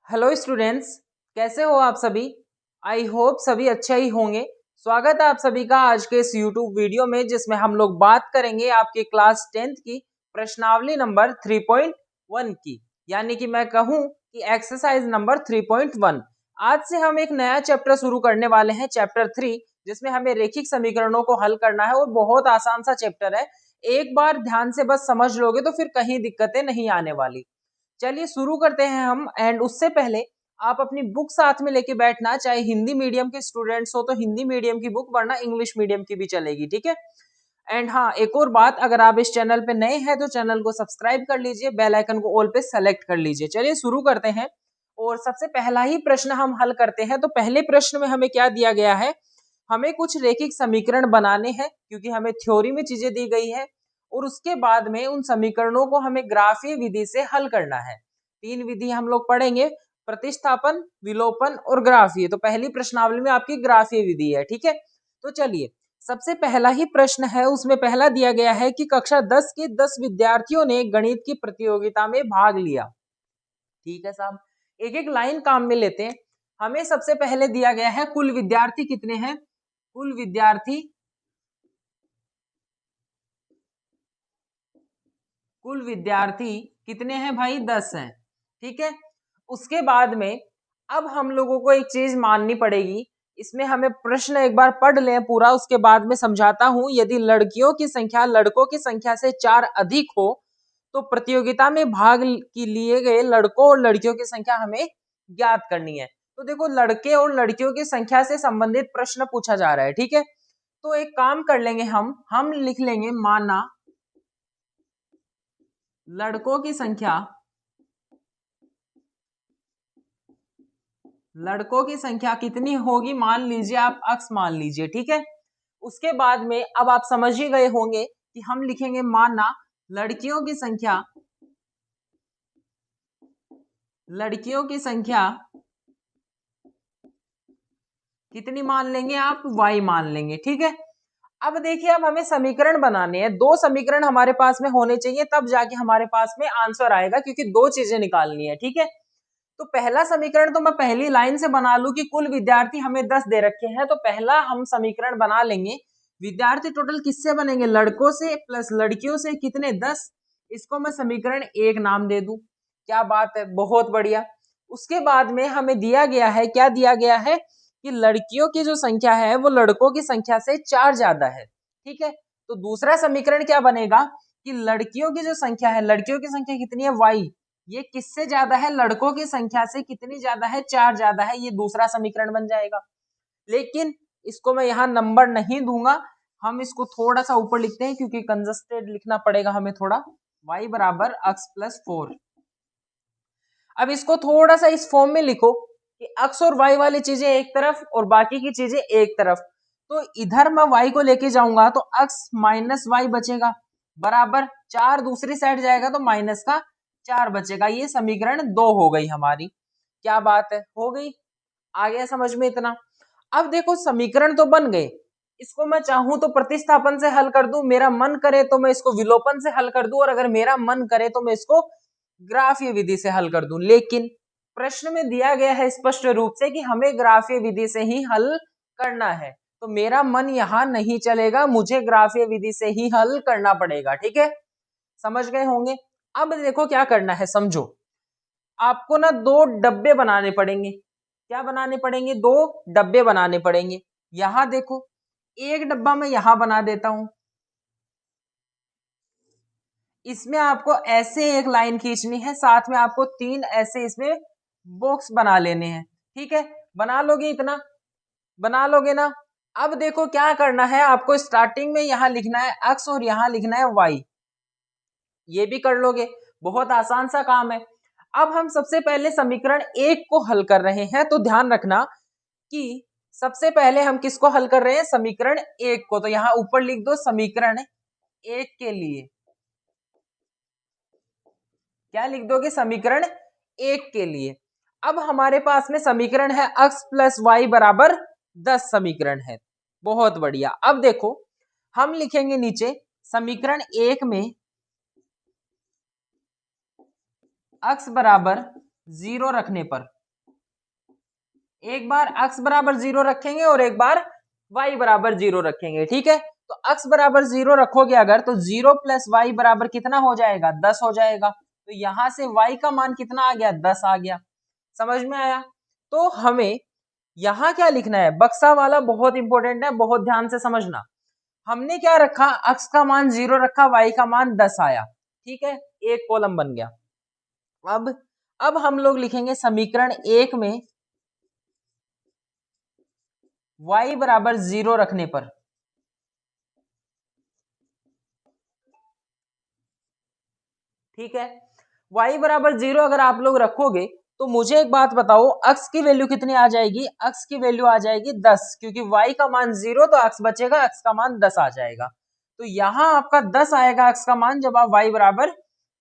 Hello students, कैसे हो आप सभी। आई होप सभी अच्छे ही होंगे। स्वागत है आप सभी का आज के इस यूट्यूब वीडियो में, जिसमें हम लोग बात करेंगे आपके क्लास 10th की प्रश्नावली नंबर 3.1 की, यानी कि मैं कहूं कि एक्सरसाइज नंबर 3.1। आज से हम एक नया चैप्टर शुरू करने वाले हैं, चैप्टर 3, जिसमें हमें रेखिक समीकरणों को हल करना है और बहुत आसान सा चैप्टर है। एक बार ध्यान से बस समझ लोगे तो फिर कहीं दिक्कतें नहीं आने वाली। चलिए शुरू करते हैं हम। एंड उससे पहले आप अपनी बुक साथ में लेके बैठना, चाहे हिंदी मीडियम के स्टूडेंट्स हो तो हिंदी मीडियम की बुक, वरना इंग्लिश मीडियम की भी चलेगी, ठीक है। एंड हाँ, एक और बात, अगर आप इस चैनल पे नए हैं तो चैनल को सब्सक्राइब कर लीजिए, बेल आइकन को ऑल पे सेलेक्ट कर लीजिए। चलिए शुरू करते हैं और सबसे पहला ही प्रश्न हम हल करते हैं। तो पहले प्रश्न में हमें क्या दिया गया है, हमें कुछ रेखिक समीकरण बनाने हैं, क्योंकि हमें थ्योरी में चीजें दी गई है और उसके बाद में उन समीकरणों को हमें ग्राफीय विधि से हल करना है। 3 विधि हम लोग पढ़ेंगे, प्रतिस्थापन, विलोपन और ग्राफीय। तो पहली प्रश्नावली में आपकी ग्राफीय विधि है, ठीक है। तो चलिए, सबसे पहला ही प्रश्न है, उसमें पहला दिया गया है कि कक्षा 10 के 10 विद्यार्थियों ने गणित की प्रतियोगिता में भाग लिया। ठीक है साहब, एक एक लाइन काम में लेते हैं। हमें सबसे पहले दिया गया है कुल विद्यार्थी कितने हैं। कुल विद्यार्थी कितने हैं भाई, 10 हैं, ठीक है। उसके बाद में अब हम लोगों को एक चीज माननी पड़ेगी। इसमें हमें प्रश्न एक बार पढ़ लें पूरा, उसके बाद में समझाता हूं। यदि लड़कियों की संख्या लड़कों की संख्या से 4 अधिक हो तो प्रतियोगिता में भाग की लिए गए लड़कों और लड़कियों की संख्या हमें ज्ञात करनी है। तो देखो, लड़के और लड़कियों की संख्या से संबंधित प्रश्न पूछा जा रहा है, ठीक है। तो एक काम कर लेंगे, हम लिख लेंगे, माना लड़कों की संख्या कितनी होगी, मान लीजिए आप x मान लीजिए, ठीक है। उसके बाद में अब आप समझ ही गए होंगे कि हम लिखेंगे माना लड़कियों की संख्या कितनी मान लेंगे आप, y मान लेंगे, ठीक है। अब देखिए, अब हमें समीकरण बनाने हैं। 2 समीकरण हमारे पास में होने चाहिए, तब जाके हमारे पास में आंसर आएगा, क्योंकि 2 चीजें निकालनी है, ठीक है। तो पहला समीकरण तो मैं पहली लाइन से बना लूं कि कुल विद्यार्थी हमें 10 दे रखे हैं। तो पहला हम समीकरण बना लेंगे, विद्यार्थी टोटल किससे बनेंगे, लड़कों से प्लस लड़कियों से, कितने, 10। इसको मैं समीकरण 1 नाम दे दूं। क्या बात है, बहुत बढ़िया। उसके बाद में हमें दिया गया है, क्या दिया गया है, कि लड़कियों की जो संख्या है वो लड़कों की संख्या से 4 ज्यादा है, ठीक है। तो दूसरा समीकरण क्या बनेगा कि लड़कियों की जो संख्या है, लड़कियों की संख्या कितनी है, y, ये किससे ज्यादा है, लड़कों की संख्या से कितनी ज्यादा है, 4 ज्यादा है। ये दूसरा समीकरण बन जाएगा। लेकिन इसको मैं यहां नंबर नहीं दूंगा, हम इसको थोड़ा सा ऊपर लिखते हैं, क्योंकि कंजस्टेड लिखना पड़ेगा हमें थोड़ा। y बराबर x+4। अब इसको थोड़ा सा इस फॉर्म में लिखो कि x और y वाली चीजें एक तरफ और बाकी की चीजें एक तरफ। तो इधर मैं y को लेके जाऊंगा तो x माइनस वाई बचेगा, बराबर 4 दूसरी साइड जाएगा तो माइनस का 4 बचेगा। ये समीकरण 2 हो गई हमारी। क्या बात है, हो गई, आ गया समझ में इतना। अब देखो, समीकरण तो बन गए, इसको मैं चाहूं तो प्रतिस्थापन से हल कर दूं, मेरा मन करे तो मैं इसको विलोपन से हल कर दूं, और अगर मेरा मन करे तो मैं इसको ग्राफीय विधि से हल कर दूं। लेकिन प्रश्न में दिया गया है स्पष्ट रूप से कि हमें ग्राफीय विधि से ही हल करना है, तो मेरा मन यहां नहीं चलेगा, मुझे ग्राफीय विधि से ही हल करना पड़ेगा, ठीक है। समझ गए होंगे। अब देखो क्या करना है, समझो। आपको ना 2 डब्बे बनाने पड़ेंगे। क्या बनाने पड़ेंगे, 2 डब्बे बनाने पड़ेंगे। यहां देखो, एक डब्बा मैं यहां बना देता हूं, इसमें आपको ऐसे एक लाइन खींचनी है, साथ में आपको 3 ऐसे इसमें बॉक्स बना लेने हैं, ठीक है। बना लोगे, इतना बना लोगे ना। अब देखो क्या करना है, आपको स्टार्टिंग में यहां लिखना है x और यहां लिखना है y। ये भी कर लोगे, बहुत आसान सा काम है। अब हम सबसे पहले समीकरण 1 को हल कर रहे हैं, तो ध्यान रखना कि सबसे पहले हम किसको हल कर रहे हैं, समीकरण 1 को। तो यहां ऊपर लिख दो समीकरण 1 के लिए, क्या लिख दोगे, समीकरण 1 के लिए। अब हमारे पास में समीकरण है x प्लस वाई बराबर 10 समीकरण है। बहुत बढ़िया। अब देखो, हम लिखेंगे नीचे समीकरण 1 में x बराबर 0 रखने पर, एक बार x बराबर 0 रखेंगे और एक बार y बराबर 0 रखेंगे, ठीक है। तो x बराबर 0 रखोगे अगर, तो 0 प्लस y बराबर कितना हो जाएगा, 10 हो जाएगा। तो यहां से y का मान कितना आ गया, 10 आ गया। समझ में आया। तो हमें यहां क्या लिखना है, बक्सा वाला बहुत इंपॉर्टेंट है, बहुत ध्यान से समझना। हमने क्या रखा, x का मान 0 रखा, y का मान 10 आया, ठीक है, एक कॉलम बन गया। अब हम लोग लिखेंगे समीकरण 1 में y बराबर 0 रखने पर, ठीक है, y बराबर 0 अगर आप लोग रखोगे तो मुझे एक बात बताओ, x की वैल्यू कितनी आ जाएगी, x की वैल्यू आ जाएगी 10, क्योंकि y का मान 0 तो x बचेगा, x का मान 10 आ जाएगा। तो यहां आपका 10 आएगा x का मान, जब आप y बराबर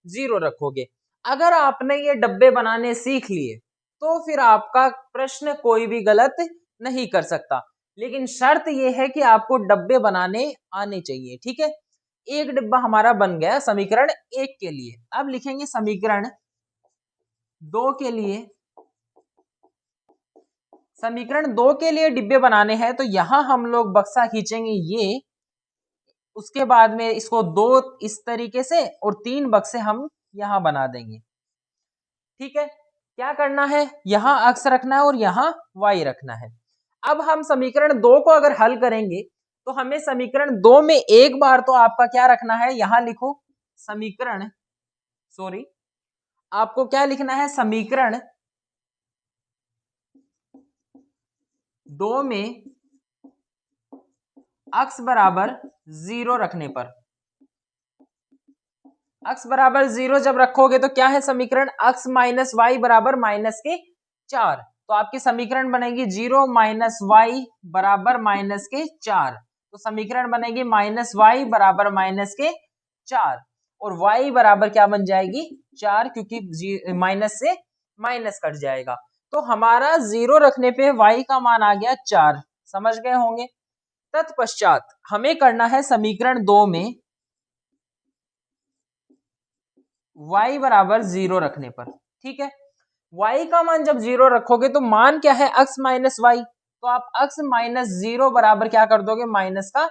0 रखोगे। अगर आपने ये डब्बे बनाने सीख लिए तो फिर आपका प्रश्न कोई भी गलत नहीं कर सकता, लेकिन शर्त यह है कि आपको डब्बे बनाने आने चाहिए, ठीक है। एक डिब्बा हमारा बन गया समीकरण 1 के लिए। अब लिखेंगे समीकरण 2 के लिए। समीकरण 2 के लिए डिब्बे बनाने हैं, तो यहां हम लोग बक्सा खींचेंगे ये, उसके बाद में इसको 2 इस तरीके से और 3 बक्से हम यहां बना देंगे, ठीक है। क्या करना है, यहां x रखना है और यहां y रखना है। अब हम समीकरण 2 को अगर हल करेंगे तो हमें समीकरण 2 में एक बार तो आपका क्या रखना है, यहां लिखो समीकरण, सॉरी, आपको क्या लिखना है, समीकरण 2 में x बराबर 0 रखने पर, x बराबर 0 जब रखोगे तो क्या है समीकरण, x माइनस वाई बराबर माइनस के 4। तो आपकी समीकरण बनेगी 0 माइनस वाई बराबर माइनस के 4। तो समीकरण बनेगी माइनस वाई बराबर माइनस के 4, और y बराबर क्या बन जाएगी, 4, क्योंकि माइनस से माइनस कट जाएगा। तो हमारा 0 रखने पे y का मान आ गया 4, समझ गए होंगे। तत्पश्चात हमें करना है समीकरण 2 में y बराबर 0 रखने पर, ठीक है। y का मान जब 0 रखोगे तो मान क्या है, x माइनस वाई, तो आप x माइनस 0 बराबर क्या कर दोगे, माइनस का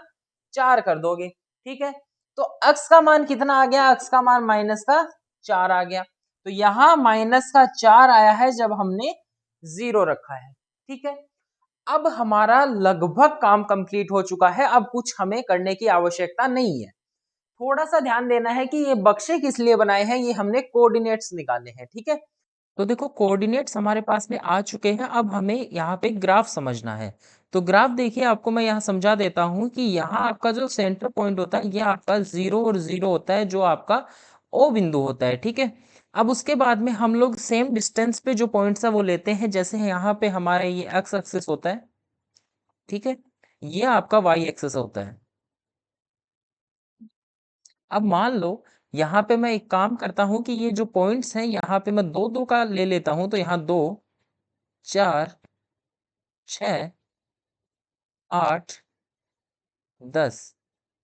4 कर दोगे, ठीक है। तो x का मान कितना आ गया, x का मान माइनस का 4 आ गया। तो यहां माइनस का 4 आया है जब हमने 0 रखा है, ठीक है। अब हमारा लगभग काम कंप्लीट हो चुका है, अब कुछ हमें करने की आवश्यकता नहीं है। थोड़ा सा ध्यान देना है कि ये बक्से किस लिए बनाए हैं, ये हमने कोऑर्डिनेट्स निकाले हैं, ठीक है। तो देखो कोऑर्डिनेट्स हमारे पास में आ चुके हैं, अब हमें यहाँ पे ग्राफ समझना है। तो ग्राफ देखिए, आपको मैं यहाँ समझा देता हूँ कि यहाँ आपका जो सेंटर पॉइंट होता है ये आपका 0 और 0 होता है, जो आपका ओ बिंदु होता है, ठीक है। अब उसके बाद में हम लोग सेम डिस्टेंस पे जो पॉइंट्स है वो लेते हैं, जैसे यहाँ पे हमारे ये एक्स एक्सिस होता है, ठीक है, ये आपका वाई एक्सिस होता है। अब मान लो यहाँ पे मैं एक काम करता हूँ कि ये जो पॉइंट्स हैं यहाँ पे मैं दो दो का ले लेता हूँ, तो यहाँ 2, 4, 6, 8, 10,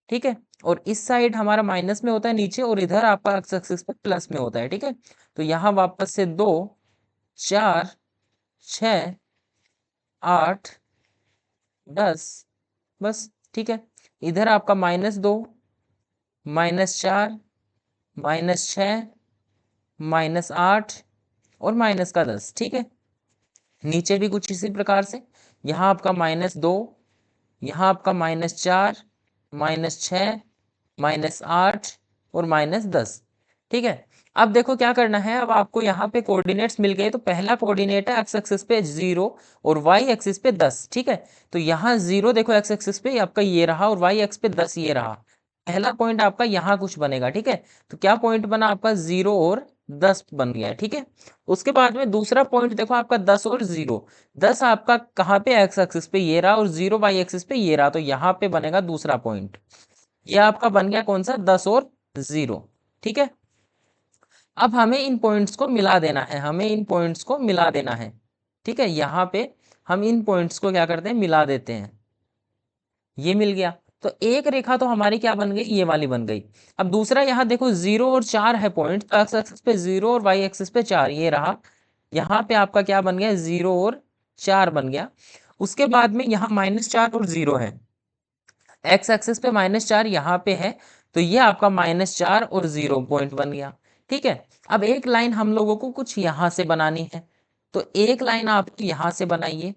ठीक है। और इस साइड हमारा माइनस में होता है नीचे, और इधर आपका एक्स एक्सिस पे प्लस में होता है, ठीक है। तो यहाँ वापस से 2, 4, 6, 8, 10, बस, ठीक है। इधर आपका -2, -4, -6, -8 और माइनस का 10, ठीक है। नीचे भी कुछ इसी प्रकार से, यहाँ आपका -2, यहाँ आपका -4, -6, -8 और -10, ठीक है। अब देखो क्या करना है, अब आपको यहाँ पे कोऑर्डिनेट्स मिल गए, तो पहला कोऑर्डिनेट है एक्स एक्सिस पे 0 और वाई एक्सिस पे 10, ठीक है। तो यहाँ 0 देखो एक्स एक्सिस पे आपका ये रहा, और वाई एक्स पे 10 ये रहा। पहला पॉइंट आपका यहाँ कुछ बनेगा, ठीक है। तो क्या पॉइंट बना आपका, 0 और 10 बन गया, ठीक है। उसके बाद में दूसरा पॉइंट देखो आपका 10 और 0, 10 आपका कहाँ पे, एक्स एक्सिस पे ये रहा, और 0 वाई एक्सिस पे ये रहा, तो यहाँ पे बनेगा दूसरा पॉइंट। ये आपका बन गया कौन सा, 10 और 0, ठीक है। अब हमें इन पॉइंट्स को मिला देना है, हमें इन पॉइंट्स को मिला देना है, ठीक है। यहाँ पे हम इन पॉइंट्स को क्या करते हैं, मिला देते हैं, ये मिल गया। तो एक रेखा तो हमारी क्या बन गई, ये वाली बन गई। अब दूसरा यहाँ देखो 0 और 4 है पॉइंट, तो एक्स एक्सिस पे 0 और वाई एक्सिस पे 4, ये रहा। यहाँ पे आपका क्या बन गया, 0 और 4 बन गया। उसके बाद में यहाँ -4 और 0 है, एक्स एक्सिस पे -4 यहाँ पे है, तो ये आपका -4 और 0 पॉइंट बन गया। ठीक है, अब एक लाइन हम लोगों को कुछ यहाँ से बनानी है, तो एक लाइन आप यहाँ से बनाइए,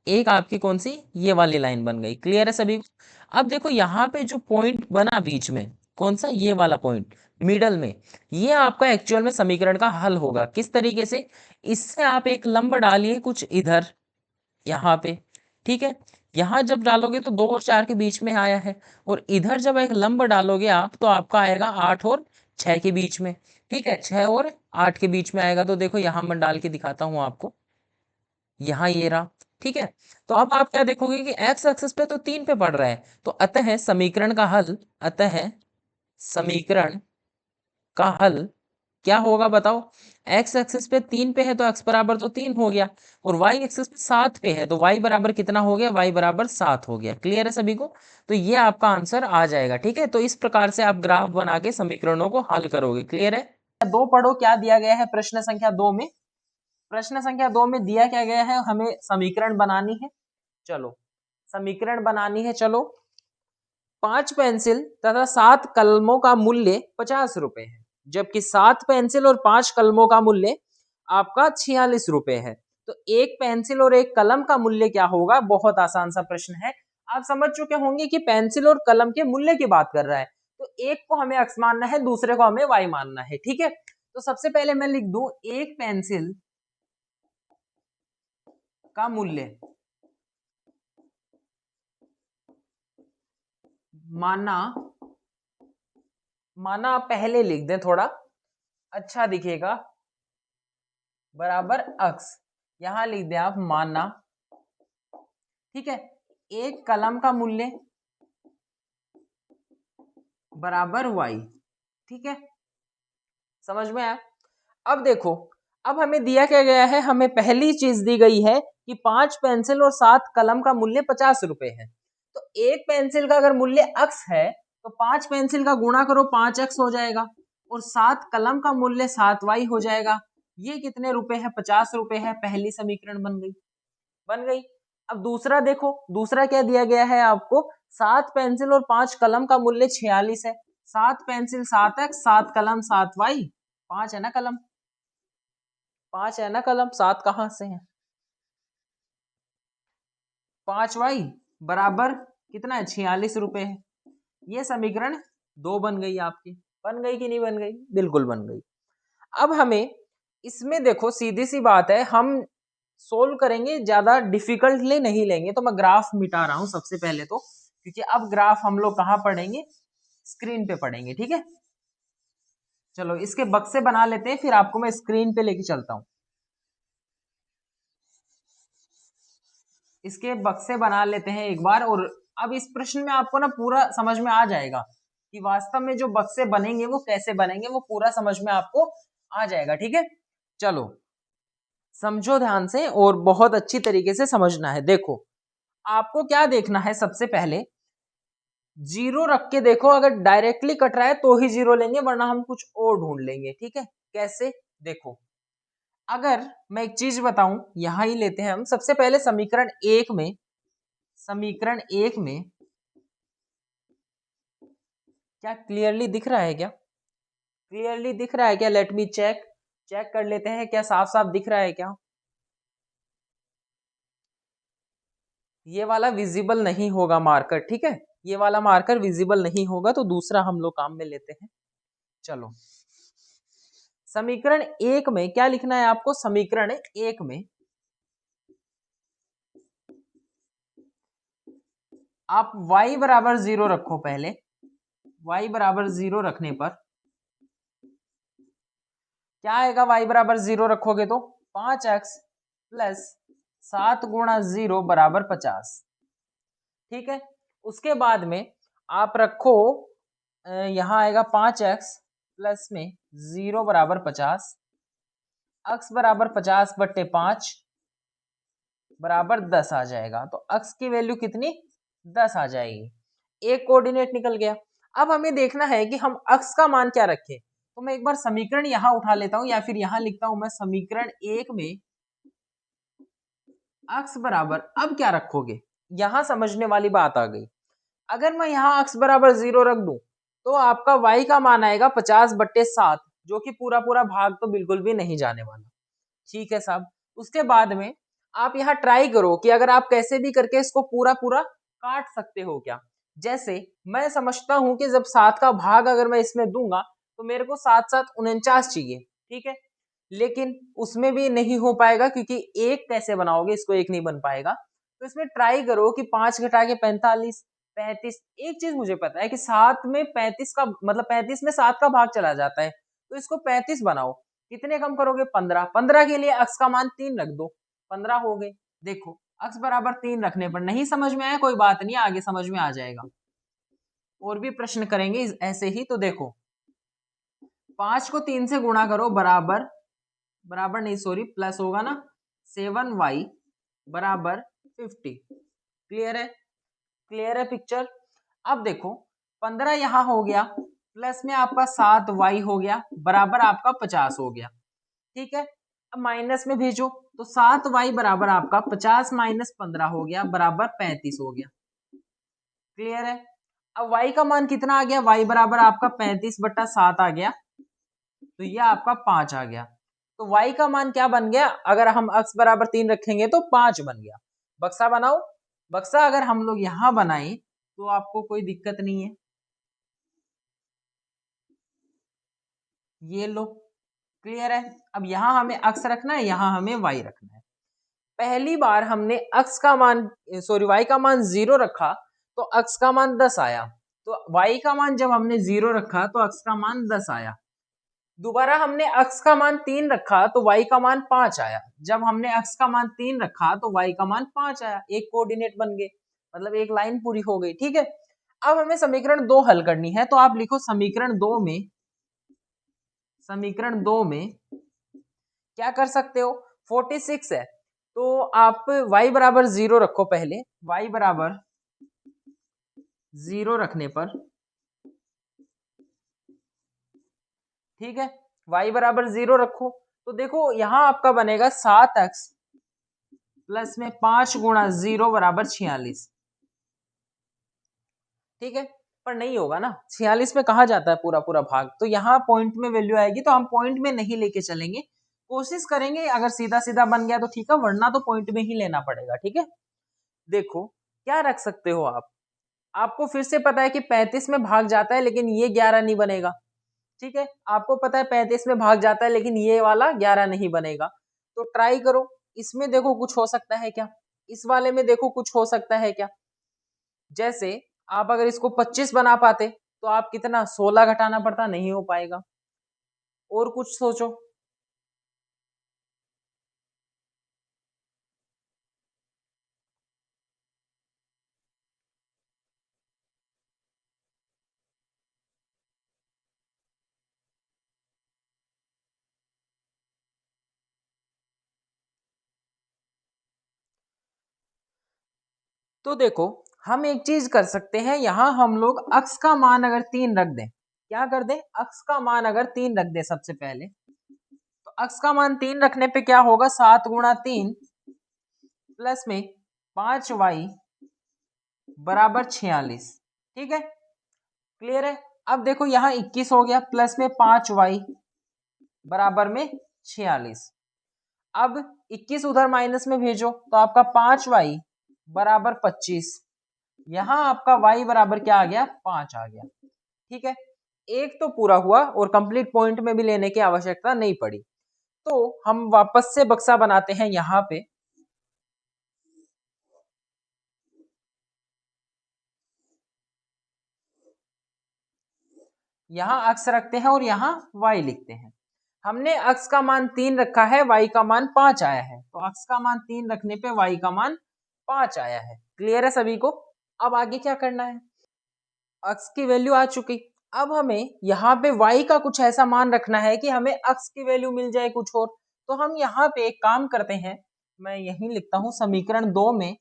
एक आपकी कौन सी, ये वाली लाइन बन गई। क्लियर है सभी को? अब देखो यहाँ पे जो पॉइंट बना बीच में, कौन सा, ये वाला पॉइंट मिडल में, ये आपका एक्चुअल में समीकरण का हल होगा। किस तरीके से, इससे आप एक लंब डालिए कुछ इधर यहाँ पे, ठीक है, यहाँ जब डालोगे तो 2 और 4 के बीच में आया है, और इधर जब एक लंब डालोगे आप तो आपका आएगा 8 और 6 के बीच में। ठीक है, 6 और 8 के बीच में आएगा। तो देखो यहाँ मैं डाल के दिखाता हूँ आपको, यहाँ ये रहा। ठीक है, तो अब आप क्या देखोगे कि एक्स एक्सिस पे तो 3 पे पड़ रहा है, तो अतः समीकरण का हल, अतः समीकरण का हल क्या होगा बताओ। एक्स एक्सिस पे 3 पे है तो एक्स बराबर तो 3 हो गया, और वाई एक्सिस पे 7 पे है तो वाई बराबर कितना हो गया, वाई बराबर 7 हो गया। क्लियर है सभी को? तो ये आपका आंसर आ जाएगा। ठीक है, तो इस प्रकार से आप ग्राफ बना के समीकरणों को हल करोगे। क्लियर है? 2 पढ़ो क्या दिया गया है प्रश्न संख्या 2 में। प्रश्न संख्या 2 में दिया क्या गया है, हमें समीकरण बनानी है। चलो समीकरण बनानी है। चलो, 5 पेंसिल तथा 7 कलमों का मूल्य 50 रुपए है, जबकि 7 पेंसिल और 5 कलमों का मूल्य आपका 46 रुपए है। तो एक पेंसिल और एक कलम का मूल्य क्या होगा? बहुत आसान सा प्रश्न है। आप समझ चुके होंगे कि पेंसिल और कलम के मूल्य की बात कर रहा है, तो एक को हमें x मानना है, दूसरे को हमें y मानना है। ठीक है, तो सबसे पहले मैं लिख दूं एक पेंसिल का मूल्य माना पहले लिख दें, थोड़ा अच्छा दिखेगा, बराबर अक्स, यहां लिख दें आप माना। ठीक है, एक कलम का मूल्य बराबर y। ठीक है, समझ में आया? अब देखो, अब हमें दिया क्या गया है, हमें पहली चीज दी गई है कि 5 पेंसिल और 7 कलम का मूल्य 50 रुपए है। तो एक पेंसिल का अगर मूल्य x है तो 5 पेंसिल का गुणा करो 5x हो जाएगा, और 7 कलम का मूल्य 7y हो जाएगा। ये कितने रुपए है? 50 रुपए है। पहली समीकरण बन गई, बन गई। अब दूसरा देखो, दूसरा क्या दिया गया है आपको, 7 पेंसिल और 5 कलम का मूल्य 46 है। 7 पेंसिल 7x, 7 कलम 7y, 5 है ना कलम, 5 है ना कलम, 7 कहां से है, 5y बराबर कितना है, 46 रुपए है। ये समीकरण 2 बन गई आपकी। बन गई कि नहीं बन गई? बिल्कुल बन गई। अब हमें इसमें देखो, सीधी सी बात है, हम सोल्व करेंगे, ज्यादा डिफिकल्टली नहीं लेंगे। तो मैं ग्राफ मिटा रहा हूं सबसे पहले तो, क्योंकि अब ग्राफ हम लोग कहां पढ़ेंगे, स्क्रीन पे पढ़ेंगे। ठीक है, चलो इसके बक्से बना लेते हैं, फिर आपको मैं स्क्रीन पे लेके चलता हूं। इसके बक्से बना लेते हैं एक बार, और अब इस प्रश्न में आपको ना पूरा समझ में आ जाएगा कि वास्तव में जो बक्से बनेंगे वो कैसे बनेंगे, वो पूरा समझ में आपको आ जाएगा। ठीक है, चलो समझो ध्यान से, और बहुत अच्छी तरीके से समझना है। देखो आपको क्या देखना है, सबसे पहले जीरो रख के देखो, अगर डायरेक्टली कट रहा है तो ही जीरो लेंगे, वरना हम कुछ और ढूंढ लेंगे। ठीक है, कैसे? देखो, अगर मैं एक चीज बताऊं, यहां ही लेते हैं हम सबसे पहले समीकरण एक में, समीकरण एक में क्या क्लियरली दिख रहा है, क्या क्लियरली दिख रहा है क्या? लेट मी चेक, चेक कर लेते हैं, क्या साफ साफ दिख रहा है क्या? ये वाला विजिबल नहीं होगा मार्कर। ठीक है, ये वाला मार्कर विजिबल नहीं होगा, तो दूसरा हम लोग काम में लेते हैं। चलो समीकरण एक में क्या लिखना है आपको, समीकरण एक में आप y बराबर 0 रखो। पहले y बराबर 0 रखने पर क्या आएगा, y बराबर 0 रखोगे तो 5x प्लस 7 गुणा 0 बराबर 50। ठीक है, उसके बाद में आप रखो, यहां आएगा 5x प्लस में 0 बराबर 50, x बराबर 50/5 बराबर 10 आ जाएगा। तो x की वैल्यू कितनी, 10 आ जाएगी। एक कोऑर्डिनेट निकल गया। अब हमें देखना है कि हम x का मान क्या रखें। तो मैं एक बार समीकरण यहां उठा लेता हूं, या फिर यहां लिखता हूं मैं, समीकरण एक में अक्स बराबर, अब क्या रखोगे, यहां समझने वाली बात आ गई। अगर मैं यहाँ अक्स बराबर 0 रख दूं तो आपका y का मान आएगा 50/7, जो कि पूरा पूरा भाग तो बिल्कुल भी नहीं जाने वाला। ठीक है साहब। उसके बाद में आप यहाँ ट्राई करो कि अगर आप कैसे भी करके इसको पूरा पूरा काट सकते हो क्या। जैसे मैं समझता हूं कि जब 7 का भाग अगर मैं इसमें दूंगा तो मेरे को 7×7 = 49 चाहिए। ठीक है, लेकिन उसमें भी नहीं हो पाएगा क्योंकि एक कैसे बनाओगे, इसको एक नहीं बन पाएगा। तो इसमें ट्राई करो कि 5 घटा के 45, 35। एक चीज मुझे पता है कि 7 में 35 का मतलब 35 में 7 का भाग चला जाता है, तो इसको 35 बनाओ। कितने कम करोगे, 15। 15 के लिए अक्स का मान 3 रख दो, 15 हो गए। देखो अक्स बराबर 3 रखने पर नहीं समझ में आया, कोई बात नहीं, आगे समझ में आ जाएगा। और भी प्रश्न करेंगे ऐसे ही। तो देखो 5 को 3 से गुणा करो, बराबर, बराबर नहीं सॉरी प्लस होगा ना, 7y बराबर 50। क्लियर है, क्लियर है पिक्चर। अब देखो 15 यहां हो गया, प्लस में आपका 7y हो गया, बराबर आपका 50 हो गया। ठीक है, अब माइनस में भेजो तो 7y बराबर आपका 50 माइनस 15 हो गया, बराबर 35 हो गया। क्लियर है। अब y का मान कितना आ गया, y बराबर आपका 35/7 आ गया, तो ये आपका 5 आ गया। तो y का मान क्या बन गया, अगर हम x बराबर 3 रखेंगे तो 5 बन गया। बक्सा बनाओ। बक्सा अगर हम लोग यहां बनाए तो आपको कोई दिक्कत नहीं है। ये लो, क्लियर है। अब यहां हमें x रखना है, यहां हमें y रखना है। पहली बार हमने x का मान सॉरी y का मान 0 रखा तो x का मान 10 आया। तो y का मान जब हमने 0 रखा तो x का मान 10 आया। दोबारा हमने x का मान 3 रखा तो y का मान 5 आया। जब हमने x का मान 3 रखा तो y का मान 5 आया। एक कोऑर्डिनेट बन गए, मतलब एक लाइन पूरी हो गई। ठीक है, अब हमें समीकरण 2 हल करनी है। तो आप लिखो समीकरण 2 में, समीकरण 2 में क्या कर सकते हो, 46 है तो आप y बराबर 0 रखो। पहले y बराबर 0 रखने पर, ठीक है, y बराबर 0 रखो तो देखो यहां आपका बनेगा 7x प्लस में 5 गुणा 0 बराबर 46। ठीक है, पर नहीं होगा ना, 46 में कहा जाता है पूरा पूरा भाग, तो यहाँ पॉइंट में वैल्यू आएगी तो हम पॉइंट में नहीं लेके चलेंगे। कोशिश करेंगे अगर सीधा सीधा बन गया तो ठीक है, वरना तो पॉइंट में ही लेना पड़ेगा। ठीक है, देखो क्या रख सकते हो आप, आपको फिर से पता है कि 35 में भाग जाता है लेकिन ये 11 नहीं बनेगा। ठीक है, आपको पता है 35 में भाग जाता है लेकिन ये वाला 11 नहीं बनेगा। तो ट्राई करो, इसमें देखो कुछ हो सकता है क्या, इस वाले में देखो कुछ हो सकता है क्या। जैसे आप अगर इसको 25 बना पाते तो आप कितना 16 घटाना पड़ता, नहीं हो पाएगा। और कुछ सोचो। तो देखो हम एक चीज कर सकते हैं, यहां हम लोग अक्स का मान अगर 3 रख दें, क्या कर दें, अक्स का मान अगर 3 रख दें सबसे पहले, तो अक्स का मान 3 रखने पे क्या होगा, 7 × 3 प्लस में 5y बराबर 46। ठीक है, क्लियर है। अब देखो यहाँ 21 हो गया, प्लस में 5y बराबर में 46। अब 21 उधर माइनस में भेजो तो आपका 5y बराबर 25। यहां आपका y बराबर क्या आ गया, 5 आ गया। ठीक है, एक तो पूरा हुआ और कंप्लीट पॉइंट में भी लेने की आवश्यकता नहीं पड़ी। तो हम वापस से बक्सा बनाते हैं, यहां पे यहां अक्स रखते हैं और यहां y लिखते हैं। हमने अक्स का मान 3 रखा है, y का मान 5 आया है, तो अक्स का मान 3 रखने पे y का मान 5 आया है। क्लियर है सभी को। अब आगे क्या करना है, अक्स की वैल्यू आ चुकी, अब हमें यहाँ पे y का कुछ ऐसा मान रखना है कि हमें अक्स की वैल्यू मिल जाए कुछ और। तो हम यहाँ पे एक काम करते हैं, मैं यही लिखता हूं समीकरण 2 में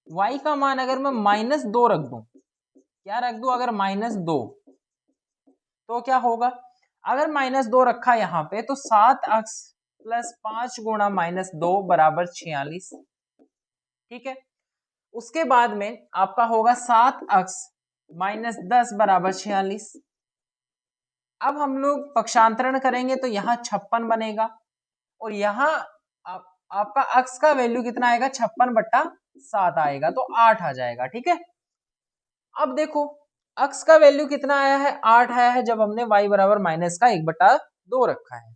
y का मान अगर मैं -2 रख दूं, क्या रख दूं, अगर -2 तो क्या होगा, अगर -2 रखा यहाँ पे तो 7x प्लस 5 गुणा -2 बराबर 46। ठीक है, उसके बाद में आपका होगा 7x -10 बराबर 46। अब हम लोग पक्षांतरण करेंगे तो यहाँ 56 बनेगा और यहाँ आपका x का वैल्यू कितना आएगा, 56/7 आएगा, तो 8 आ जाएगा। ठीक है, अब देखो x का वैल्यू कितना आया है, 8 आया है जब हमने y बराबर -1/2 रखा है।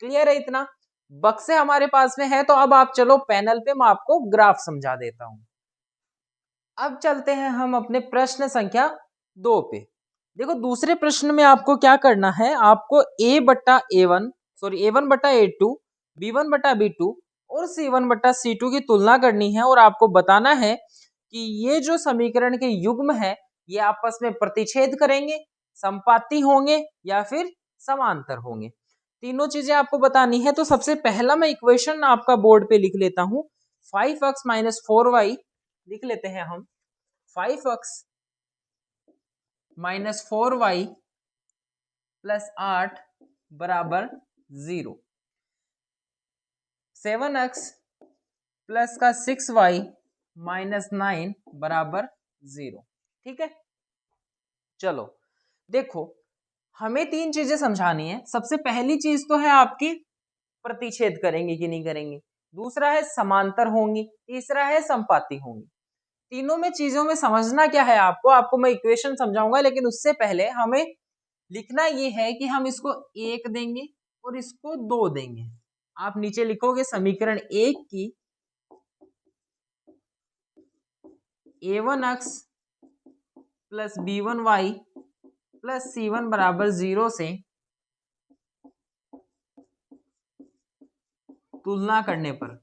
क्लियर है इतना? बक्से हमारे पास में है, तो अब आप चलो पैनल पे, मैं आपको ग्राफ समझा देता हूं। अब चलते हैं हम अपने प्रश्न संख्या 2 पे। देखो दूसरे प्रश्न में आपको क्या करना है, आपको a/a1 सॉरी a1/a2 b1/b2 और c1/c2 की तुलना करनी है और आपको बताना है कि ये जो समीकरण के युग्म है ये आपस में प्रतिच्छेद करेंगे, संपाती होंगे या फिर समांतर होंगे। तीनों चीजें आपको बतानी है। तो सबसे पहला मैं इक्वेशन आपका बोर्ड पे लिख लेता हूं, 5x - 4y लिख लेते हैं हम। 5x - 4y प्लस 8 बराबर 0। 7x प्लस का 6y - 9 बराबर 0। ठीक है, चलो देखो हमें तीन चीजें समझानी है। सबसे पहली चीज तो है आपकी प्रतिच्छेद करेंगे कि नहीं करेंगे, दूसरा है समांतर होंगी, तीसरा है संपाती होंगी। तीनों में चीजों में समझना क्या है आपको मैं इक्वेशन समझाऊंगा, लेकिन उससे पहले हमें लिखना ये है कि हम इसको 1 देंगे और इसको 2 देंगे। आप नीचे लिखोगे समीकरण 1 की a1x plus b1y plus c1 बराबर 0 से तुलना करने पर।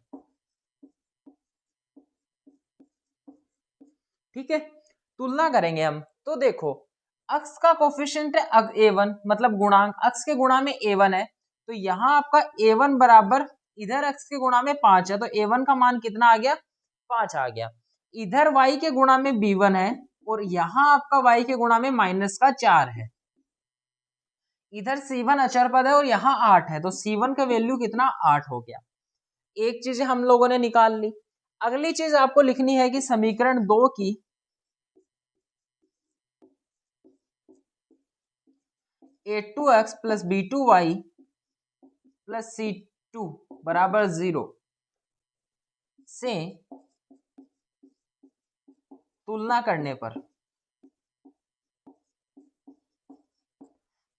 ठीक है, तुलना करेंगे हम। तो देखो x का कोफिशिएंट है a1, मतलब गुणांक, x के गुणा में a1 है, तो यहाँ आपका a1 बराबर, इधर x के गुणा में 5 है तो a1 का मान कितना आ गया, 5 आ गया। इधर y के गुणा में b1 है और यहाँ आपका y के गुणा में -4 है। इधर c1 अचर पद है और यहाँ 8 है, तो c1 का वैल्यू कितना, 8 हो गया। एक चीज हम लोगों ने निकाल ली। अगली चीज आपको लिखनी है कि समीकरण 2 की a2x plus b2y plus c2 बराबर 0 से तुलना करने पर,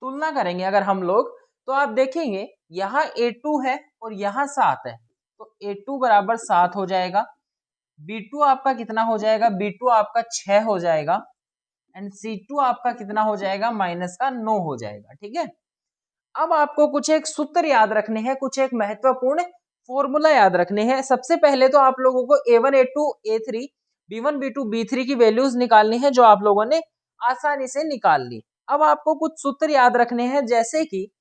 तुलना करेंगे अगर हम लोग, तो आप देखेंगे यहाँ a2 है और यहाँ 7 है, तो a2 बराबर 7 हो जाएगा। b2 आपका कितना हो जाएगा, b2 आपका 6 हो जाएगा एंड c2 आपका कितना हो जाएगा, -9 हो जाएगा। ठीक है, अब आपको कुछ एक सूत्र याद रखने हैं, कुछ एक महत्वपूर्ण फॉर्मूला याद रखने हैं। सबसे पहले तो आप लोगों को a1 a2 a3 b1 b2 b3 की वैल्यूज निकालनी है, जो आप लोगों ने आसानी से निकाल ली। अब आपको कुछ सूत्र याद रखने हैं, जैसे कि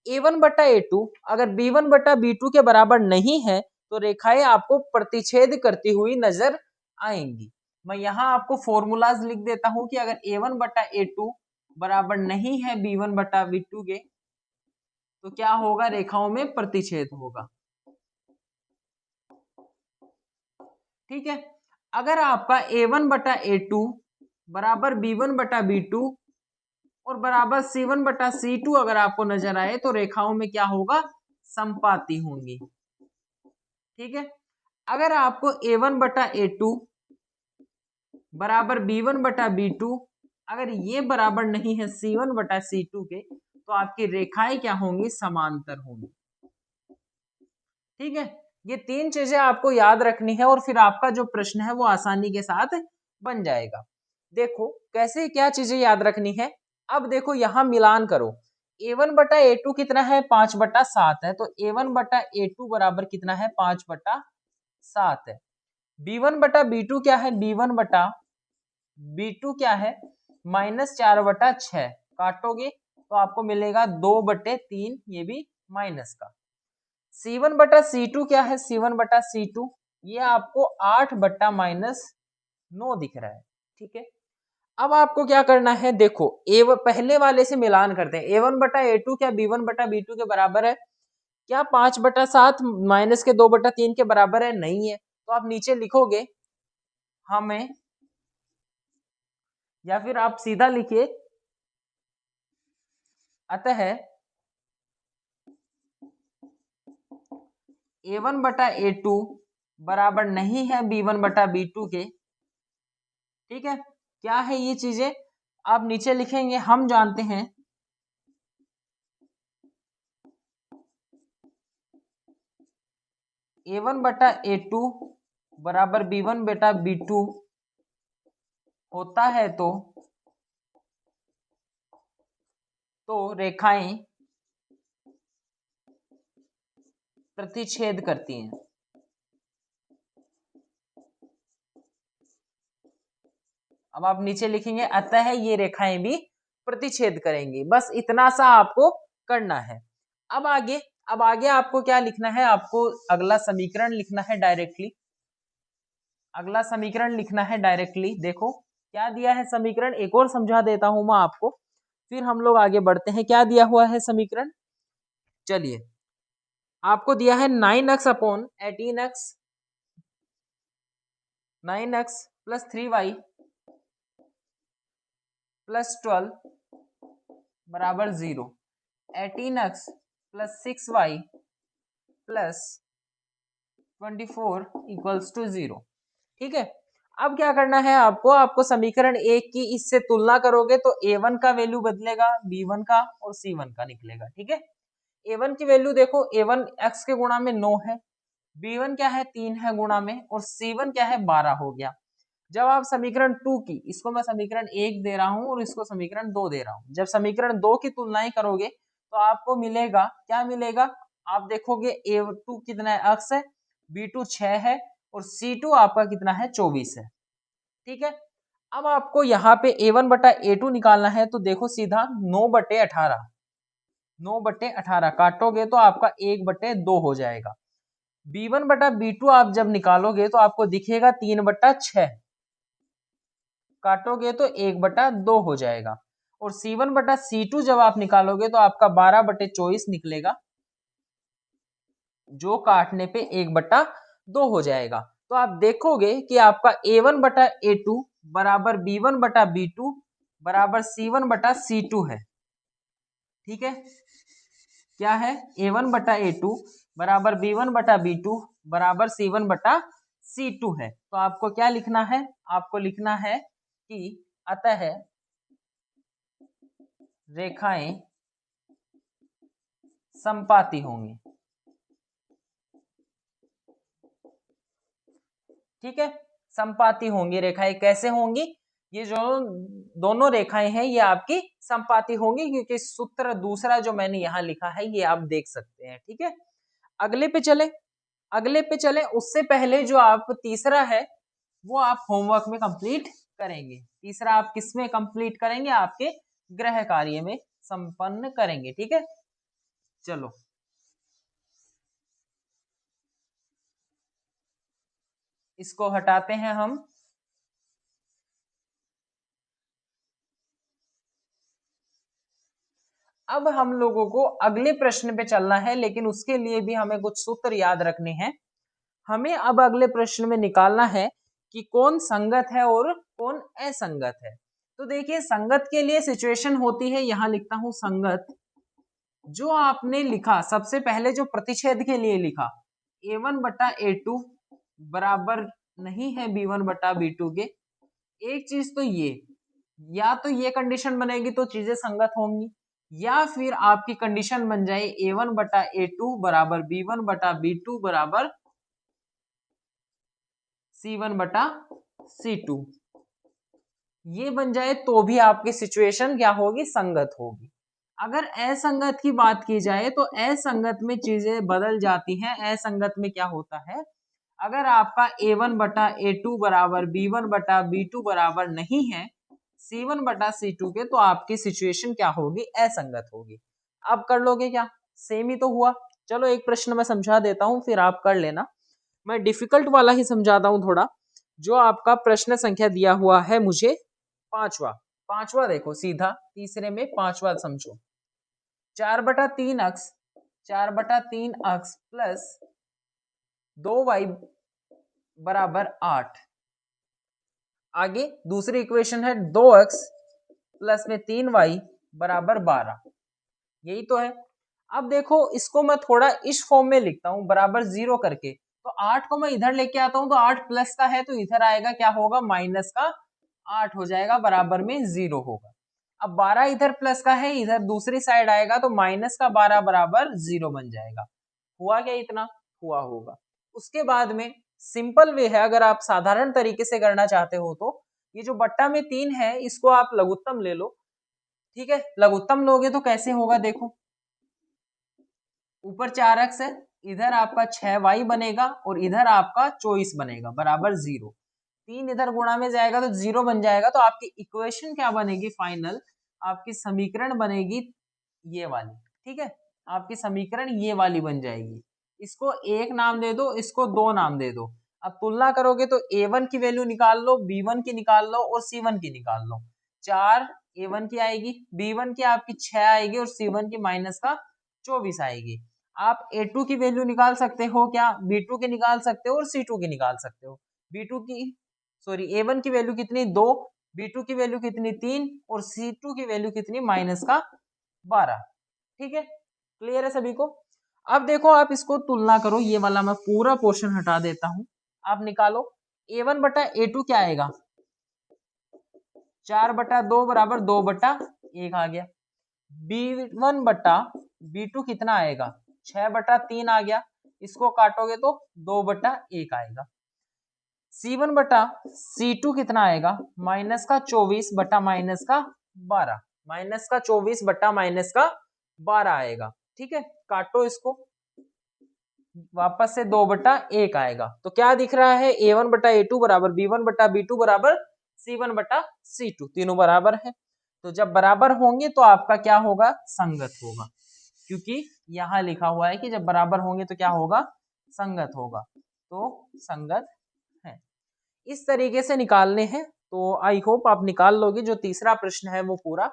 a1/a2 अगर b1/b2 के बराबर नहीं है तो रेखाएं आपको प्रतिच्छेद करती हुई नजर आएंगी। मैं यहाँ आपको फॉर्मूलाज लिख देता हूं कि अगर a1/a2 बराबर नहीं है b1/b2 के, तो क्या होगा, रेखाओं में प्रतिच्छेद होगा। ठीक है, अगर आपका a1/a2 बराबर b1/b2 और बराबर c1/c2 अगर आपको नजर आए, तो रेखाओं में क्या होगा, संपाती होंगी। ठीक है, अगर आपको a1/a2 बराबर b1/b2 अगर ये बराबर नहीं है c1/c2 के, तो आपकी रेखाएं क्या होंगी, समांतर होंगी। ठीक है, ये तीन चीजें आपको याद रखनी है और फिर आपका जो प्रश्न है वो आसानी के साथ बन जाएगा। देखो कैसे क्या चीजें याद रखनी है। अब देखो यहां मिलान करो, a1/a2 कितना है, 5/7 है, तो a1/a2 बराबर कितना है, 5/7 है। b1/b2 क्या है, b1/b2 क्या है, -4/6, काटोगे तो आपको मिलेगा 2/3, ये भी माइनस का। c1/c2 क्या है, c1/c2 ये आपको 8/-9 दिख रहा है। ठीक है, अब आपको क्या करना है, देखो पहले वाले से मिलान करते हैं। a1/a2 क्या b1/b2 के बराबर है, क्या 5/7 माइनस के 2/3 के बराबर है? नहीं है। तो आप नीचे लिखोगे हमें, या फिर आप सीधा लिखिए अतः a1/a2 बराबर नहीं है b1/b2 के। ठीक है, क्या है ये चीजें आप नीचे लिखेंगे। हम जानते हैं a1/a2 बराबर b1/b2 होता है तो रेखाएं प्रतिच्छेद करती हैं। अब आप नीचे लिखेंगे अतः ये रेखाएं भी प्रतिच्छेद करेंगी। बस इतना सा आपको करना है। अब आगे आपको क्या लिखना है? आपको अगला समीकरण लिखना है डायरेक्टली। अगला समीकरण लिखना है डायरेक्टली। देखो क्या दिया है समीकरण, एक और समझा देता हूं मैं आपको, फिर हम लोग आगे बढ़ते हैं। क्या दिया हुआ है समीकरण? चलिए, आपको दिया है 9x upon 18x 9x plus 3y plus 12 बराबर 0, 18x plus 6y plus 24 equals to 0। ठीक है, अब क्या करना है आपको समीकरण एक की इससे तुलना करोगे तो a1 का वैल्यू बदलेगा, b1 का और c1 का निकलेगा। ठीक है, a1 की वैल्यू देखो, a1 x के गुणा में 9 है, b1 क्या है 3 है गुणा में, और c1 क्या है 12 हो गया। जब आप समीकरण 2 की, इसको मैं समीकरण 1 दे रहा हूं और इसको समीकरण 2 दे रहा हूं, जब समीकरण 2 की तुलनाएं करोगे तो आपको मिलेगा, क्या मिलेगा? आप देखोगे a2 कितना है x है, b2 6 है और c2 आपका कितना है 24 है। ठीक है, अब आपको यहाँ पे a1/a2 निकालना है तो देखो सीधा 9/18, 9/18 काटोगे तो आपका 1/2 हो जाएगा। b1/b2 आप जब निकालोगे तो आपको दिखेगा 3/6, काटोगे तो 1/2 हो जाएगा। और c1/c2 जब आप निकालोगे तो आपका 12/24 निकलेगा, जो काटने पे 1/2 हो जाएगा। तो आप देखोगे कि आपका a1/a2 बराबर b1/b2 बराबर c1/c2 है। ठीक है, क्या है? a1/a2 बराबर b1/b2 बराबर c1/c2 है। तो आपको क्या लिखना है? आपको लिखना है कि अतः रेखाएं समपाती होंगी। ठीक है, समपाती होंगी रेखाएं। कैसे होंगी? ये जो दोनों रेखाएं हैं ये आपकी समपाती होंगी, क्योंकि सूत्र दूसरा जो मैंने यहां लिखा है ये आप देख सकते हैं। ठीक है, अगले पे चले उससे पहले जो आप तीसरा है वो आप होमवर्क में कंप्लीट करेंगे। तीसरा आप किस में कंप्लीट करेंगे? आपके गृह कार्य में संपन्न करेंगे। ठीक है, चलो इसको हटाते हैं हम। अब हम लोगों को अगले प्रश्न पे चलना है, लेकिन उसके लिए भी हमें कुछ सूत्र याद रखने हैं। हमें अब अगले प्रश्न में निकालना है कि कौन संगत है और कौन असंगत है। तो देखिए, संगत के लिए सिचुएशन होती है, यहां लिखता हूं संगत। जो आपने लिखा सबसे पहले, जो प्रतिच्छेद के लिए लिखा a1/a2 बराबर नहीं है b1/b2 के। एक चीज तो ये, या तो ये कंडीशन बनेगी तो चीजें संगत होंगी, या फिर आपकी कंडीशन बन जाए a1/a2 बराबर b1/b2 बराबर c1/c2। ये बन जाए तो भी आपकी सिचुएशन क्या होगी? संगत होगी। अगर असंगत की बात की जाए तो असंगत में चीजें बदल जाती हैं। असंगत में क्या होता है? अगर आपका a1/a2 बराबर b1/b2 बराबर नहीं है c1/c2 के, तो आपकी सिचुएशन क्या होगी? असंगत होगी। अब कर लोगे क्या? सेम ही तो हुआ। चलो एक प्रश्न मैं समझा देता हूं, फिर आप कर लेना। मैं डिफिकल्ट वाला ही समझाता हूं थोड़ा। जो आपका प्रश्न संख्या दिया हुआ है मुझे पांचवा देखो, सीधा तीसरे में पांचवा समझो। 4/3 x 4/3 x प्लस 2y बराबर 8। आगे दूसरी इक्वेशन है 2x प्लस में 3y बराबर 12। यही तो है। अब देखो इसको मैं थोड़ा इस फॉर्म में लिखता हूं बराबर 0 करके, तो 8 को मैं इधर लेके आता हूं तो 8 प्लस का है तो इधर आएगा क्या होगा माइनस का 8 हो जाएगा बराबर में 0 होगा। अब 12 इधर प्लस का है, इधर दूसरी साइड आएगा तो माइनस का 12 बराबर 0 बन जाएगा। हुआ क्या इतना? हुआ होगा। उसके बाद में सिंपल वे है, अगर आप साधारण तरीके से करना चाहते हो तो ये जो बट्टा में 3 है इसको आप लघुत्तम ले लो। ठीक है, लघुत्तम लोगे तो कैसे होगा देखो, ऊपर 4x है, इधर आपका 6y बनेगा और इधर आपका 24 बनेगा बराबर 0। 3 इधर गुणा में जाएगा तो 0 बन जाएगा। तो आपकी इक्वेशन क्या बनेगी फाइनल, आपकी समीकरण बनेगी ये वाली। ठीक है, आपकी समीकरण ये वाली बन जाएगी। इसको 1 नाम दे दो, इसको 2 नाम दे दो। अब तुलना करोगे तो a1 की वैल्यू निकाल लो, b1 की निकाल लो और c1 की निकाल लो। 4 a1 की आएगी, b1 की आपकी 6 आएगी और c1 की माइनस का 24 आएगी। आप a2 की वैल्यू निकाल सकते हो क्या, b2 की निकाल सकते हो और c2 की निकाल सकते हो। b2 की सॉरी a1 की वैल्यू कितनी 2, b2 की वैल्यू कितनी 3 और c2 की वैल्यू कितनी माइनस का 12। ठीक है, क्लियर है सभी को। अब देखो आप इसको तुलना करो, ये वाला मैं पूरा पोर्शन हटा देता हूं, आप निकालो a1 बटा a2 क्या आएगा 4/2 बराबर 2/1 आ गया। b1 बटा b2 कितना आएगा 6/3 आ गया, इसको काटोगे तो 2/1 आएगा। c1 बटा c2 कितना आएगा माइनस का 24 बटा माइनस का 12, माइनस का 24 बटा माइनस का 12 आएगा। ठीक है, काटो इसको, वापस से 2/1 आएगा। तो क्या दिख रहा है a1 बटा a2 बराबर b1 बटा b2 बराबर c1 बटा c2, तीनों बराबर है। तो जब बराबर होंगे तो आपका क्या होगा संगत होगा, क्योंकि यहां लिखा हुआ है कि जब बराबर होंगे तो क्या होगा संगत होगा, तो संगत है। इस तरीके से निकालने हैं, तो आई होप आप निकाल लोगे। जो तीसरा प्रश्न है वो पूरा,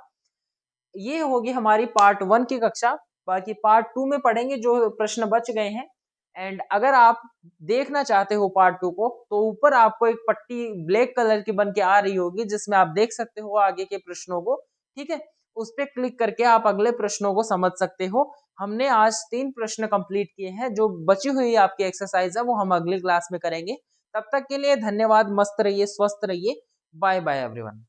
ये होगी हमारी पार्ट 1 की कक्षा। बाकी पार्ट 2 में पढ़ेंगे जो प्रश्न बच गए हैं। एंड अगर आप देखना चाहते हो पार्ट 2 को तो ऊपर आपको एक पट्टी ब्लैक कलर की बन के आ रही होगी जिसमें आप देख सकते हो आगे के प्रश्नों को। ठीक है, उस पर क्लिक करके आप अगले प्रश्नों को समझ सकते हो। हमने आज 3 प्रश्न कंप्लीट किए हैं, जो बची हुई आपकी एक्सरसाइज है वो हम अगली क्लास में करेंगे। तब तक के लिए धन्यवाद, मस्त रहिए, स्वस्थ रहिए, बाय बाय एवरीवन।